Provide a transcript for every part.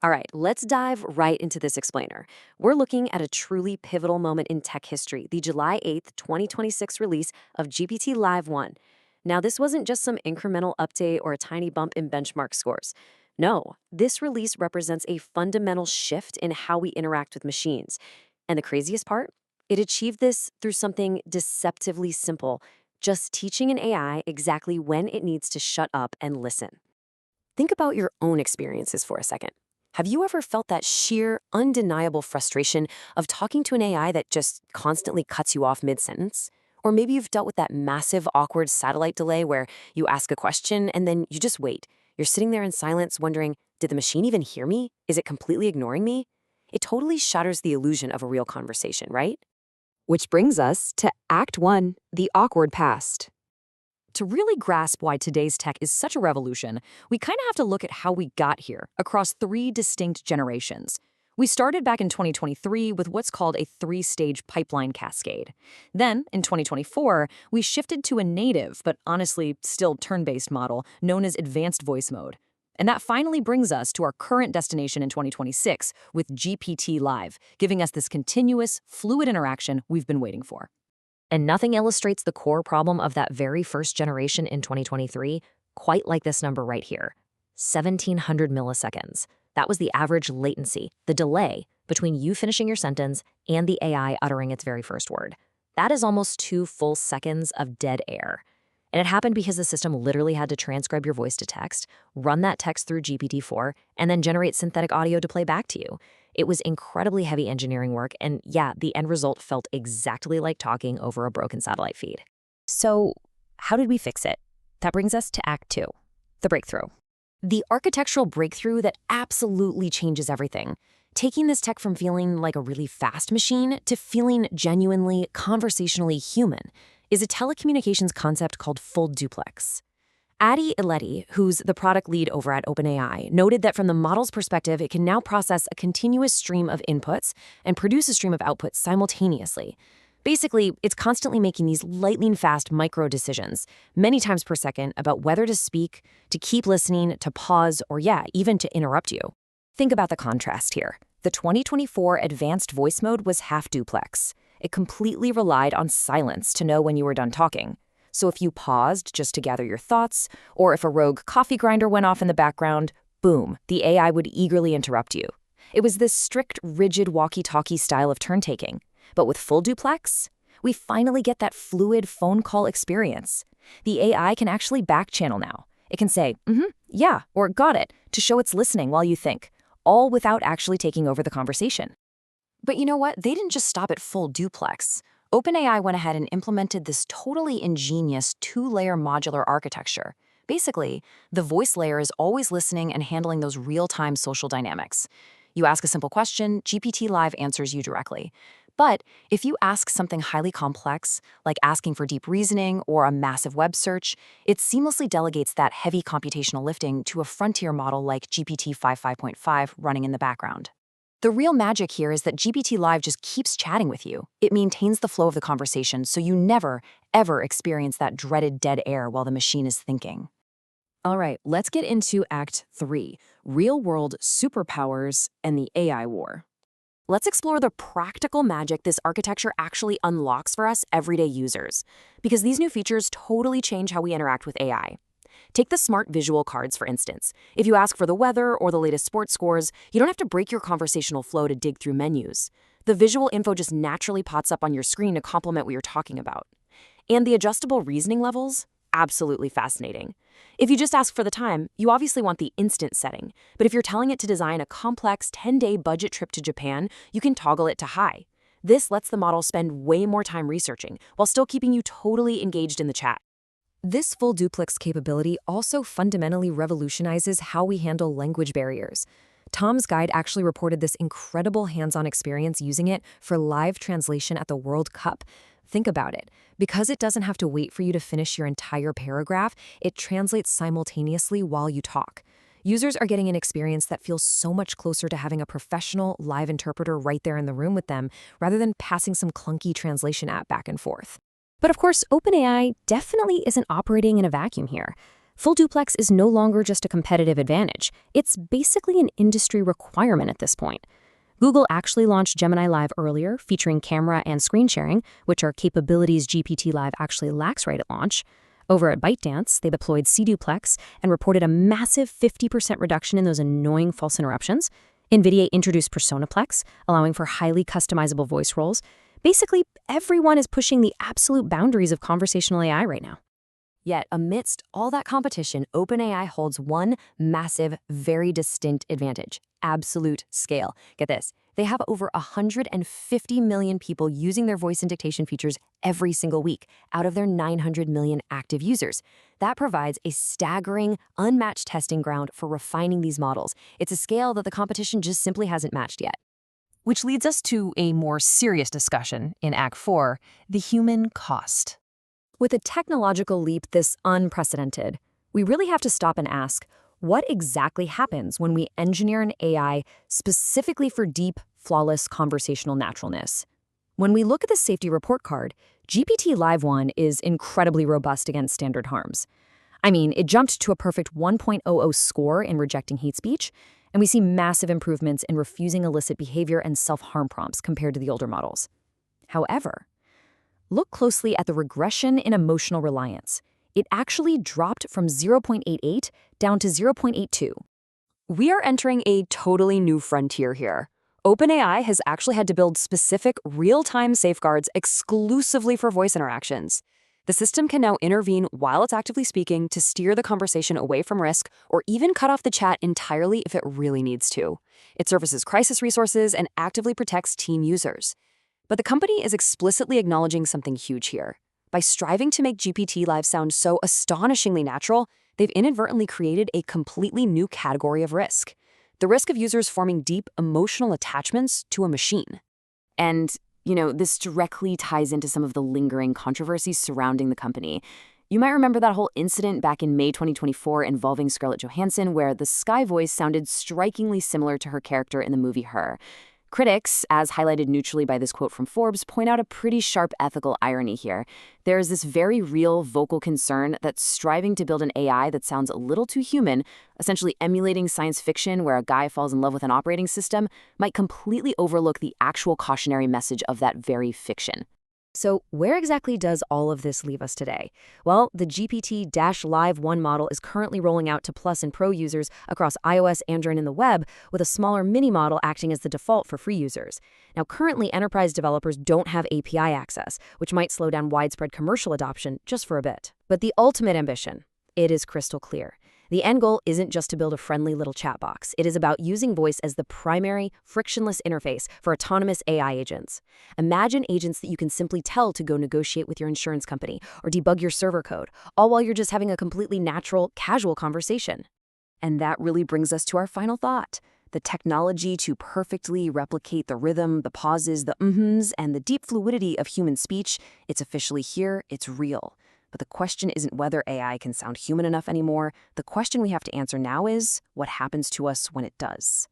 All right, let's dive right into this explainer. We're looking at a truly pivotal moment in tech history, the July 8th, 2026 release of GPT-Live 1. Now, this wasn't just some incremental update or a tiny bump in benchmark scores. No, this release represents a fundamental shift in how we interact with machines. And the craziest part? It achieved this through something deceptively simple, just teaching an AI exactly when it needs to shut up and listen. Think about your own experiences for a second. Have you ever felt that sheer, undeniable frustration of talking to an AI that just constantly cuts you off mid-sentence? Or maybe you've dealt with that massive, awkward satellite delay where you ask a question and then you just wait. You're sitting there in silence wondering, did the machine even hear me? Is it completely ignoring me? It totally shatters the illusion of a real conversation, right? Which brings us to Act 1, the awkward past. To really grasp why today's tech is such a revolution, we kind of have to look at how we got here across three distinct generations. We started back in 2023 with what's called a three-stage pipeline cascade. Then, in 2024, we shifted to a native, but honestly still turn-based model known as advanced voice mode. And that finally brings us to our current destination in 2026 with GPT-Live, giving us this continuous, fluid interaction we've been waiting for. And nothing illustrates the core problem of that very first generation in 2023 quite like this number right here, 1,700 milliseconds. That was the average latency, the delay, between you finishing your sentence and the AI uttering its very first word. That is almost 2 full seconds of dead air. And it happened because the system literally had to transcribe your voice to text, run that text through GPT-4, and then generate synthetic audio to play back to you. It was incredibly heavy engineering work, and yeah, the end result felt exactly like talking over a broken satellite feed. So, how did we fix it? That brings us to Act 2, the breakthrough. The architectural breakthrough that absolutely changes everything. Taking this tech from feeling like a really fast machine to feeling genuinely, conversationally human is a telecommunications concept called full-duplex. Adi Ileti, who's the product lead over at OpenAI, noted that from the model's perspective, it can now process a continuous stream of inputs and produce a stream of outputs simultaneously. Basically, it's constantly making these lightning-fast micro-decisions, many times per second, about whether to speak, to keep listening, to pause, or even to interrupt you. Think about the contrast here. The 2024 advanced voice mode was half-duplex. It completely relied on silence to know when you were done talking. So if you paused just to gather your thoughts, or if a rogue coffee grinder went off in the background, boom, the AI would eagerly interrupt you. It was this strict, rigid walkie-talkie style of turn-taking. But with full duplex, we finally get that fluid phone call experience. The AI can actually back-channel now. It can say, yeah, or got it, to show it's listening while you think, all without actually taking over the conversation. But you know what? They didn't just stop at full duplex. OpenAI went ahead and implemented this totally ingenious two-layer modular architecture. Basically, the voice layer is always listening and handling those real-time social dynamics. You ask a simple question, GPT-Live answers you directly. But if you ask something highly complex, like asking for deep reasoning or a massive web search, it seamlessly delegates that heavy computational lifting to a frontier model like GPT-5 5.5 running in the background. The real magic here is that GPT-Live just keeps chatting with you. It maintains the flow of the conversation, so you never, ever experience that dreaded dead air while the machine is thinking. All right, let's get into Act 3, real-world superpowers and the AI war. Let's explore the practical magic this architecture actually unlocks for us everyday users, because these new features totally change how we interact with AI. Take the smart visual cards, for instance. If you ask for the weather or the latest sports scores, you don't have to break your conversational flow to dig through menus. The visual info just naturally pops up on your screen to complement what you're talking about. And the adjustable reasoning levels? Absolutely fascinating. If you just ask for the time, you obviously want the instant setting. But if you're telling it to design a complex 10-day budget trip to Japan, you can toggle it to high. This lets the model spend way more time researching while still keeping you totally engaged in the chat. This full duplex capability also fundamentally revolutionizes how we handle language barriers. Tom's Guide actually reported this incredible hands-on experience using it for live translation at the World Cup. Think about it. Because it doesn't have to wait for you to finish your entire paragraph, it translates simultaneously while you talk. Users are getting an experience that feels so much closer to having a professional live interpreter right there in the room with them, rather than passing some clunky translation app back and forth. But of course, OpenAI definitely isn't operating in a vacuum here. Full duplex is no longer just a competitive advantage. It's basically an industry requirement at this point. Google actually launched Gemini Live earlier, featuring camera and screen sharing, which are capabilities GPT-Live actually lacks right at launch. Over at ByteDance, they deployed C-duplex and reported a massive 50% reduction in those annoying false interruptions. NVIDIA introduced PersonaPlex, allowing for highly customizable voice roles. Basically, everyone is pushing the absolute boundaries of conversational AI right now. Yet, amidst all that competition, OpenAI holds one massive, very distinct advantage: absolute scale. Get this. They have over 150 million people using their voice and dictation features every single week out of their 900 million active users. That provides a staggering, unmatched testing ground for refining these models. It's a scale that the competition just simply hasn't matched yet. Which leads us to a more serious discussion in Act 4, the human cost. With a technological leap this unprecedented, we really have to stop and ask, what exactly happens when we engineer an AI specifically for deep, flawless conversational naturalness? When we look at the safety report card, GPT-Live 1 is incredibly robust against standard harms. I mean, it jumped to a perfect 1.00 score in rejecting hate speech, and we see massive improvements in refusing illicit behavior and self-harm prompts compared to the older models. However, look closely at the regression in emotional reliance. It actually dropped from 0.88 down to 0.82. We are entering a totally new frontier here. OpenAI has actually had to build specific real-time safeguards exclusively for voice interactions. The system can now intervene while it's actively speaking to steer the conversation away from risk or even cut off the chat entirely if it really needs to. It surfaces crisis resources and actively protects team users. But the company is explicitly acknowledging something huge here. By striving to make GPT-Live sound so astonishingly natural, they've inadvertently created a completely new category of risk: the risk of users forming deep emotional attachments to a machine. And, this directly ties into some of the lingering controversies surrounding the company. You might remember that whole incident back in May 2024 involving Scarlett Johansson, where the Sky voice sounded strikingly similar to her character in the movie Her. Critics, as highlighted neutrally by this quote from Forbes, point out a pretty sharp ethical irony here. There is this very real vocal concern that striving to build an AI that sounds a little too human, essentially emulating science fiction where a guy falls in love with an operating system, might completely overlook the actual cautionary message of that very fiction. So where exactly does all of this leave us today? Well, the GPT-Live 1 model is currently rolling out to Plus and Pro users across iOS, Android, and the web, with a smaller mini model acting as the default for free users. Now, currently, enterprise developers don't have API access, which might slow down widespread commercial adoption just for a bit. But the ultimate ambition, it is crystal clear. The end goal isn't just to build a friendly little chat box. It is about using voice as the primary, frictionless interface for autonomous AI agents. Imagine agents that you can simply tell to go negotiate with your insurance company or debug your server code, all while you're just having a completely natural, casual conversation. And that really brings us to our final thought. The technology to perfectly replicate the rhythm, the pauses, the uhs, and the deep fluidity of human speech, it's officially here, it's real. But the question isn't whether AI can sound human enough anymore. The question we have to answer now is, what happens to us when it does?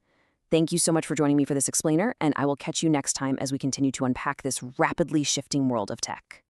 Thank you so much for joining me for this explainer, and I will catch you next time as we continue to unpack this rapidly shifting world of tech.